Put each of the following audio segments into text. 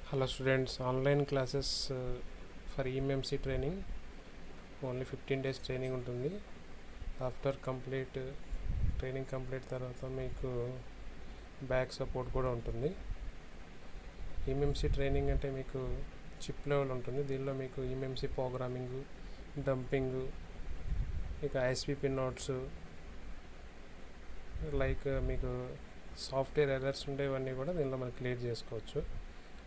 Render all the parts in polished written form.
Hello students, online classes for Emmc training, only 15 days training ఉంటుంది. After complete training complete తర్వాత మీకు back support కూడా ఉంటుంది. EMC training అంటే మీకు చిప్ లెవెల్ ఉంటుంది. దీనిలో మీకు ఈఎంసీ ప్రోగ్రామింగ్, డంపింగ్, ఇక ఎస్పిపి నోట్స్, లైక్ మీకు సాఫ్ట్వేర్ ఎర్రర్స్ ఉండేవన్నీ కూడా దీనిలో మనం క్లియర్ చేసుకోవచ్చు.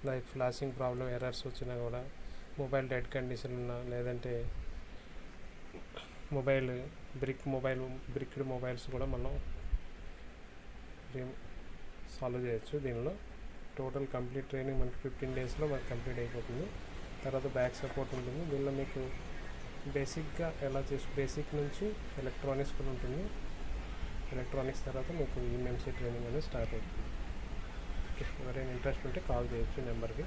లైక్ ఫ్లాషింగ్ ప్రాబ్లం ఎర్రర్స్ వచ్చినా కూడా, మొబైల్ డెడ్ కండిషన్ ఉన్నా, లేదంటే బ్రిక్డ్ మొబైల్స్ కూడా మనం సాల్వ్ చేయొచ్చు. దీనిలో టోటల్ కంప్లీట్ ట్రైనింగ్ మనకి 15 డేస్లో మనకి కంప్లీట్ అయిపోతుంది. తర్వాత బ్యాక్ సపోర్ట్ ఉంటుంది. దీనిలో మీకు బేసిక్గా బేసిక్ నుంచి ఎలక్ట్రానిక్స్ కూడా ఉంటుంది. ఎలక్ట్రానిక్స్ తర్వాత మీకు ఈఎంసీ ట్రైనింగ్ అనేది స్టార్ట్ అవుతుంది. ఓకే, ఎవరైనా ఇంట్రెస్ట్ ఉంటే కాల్ చేయొచ్చు నెంబర్కి.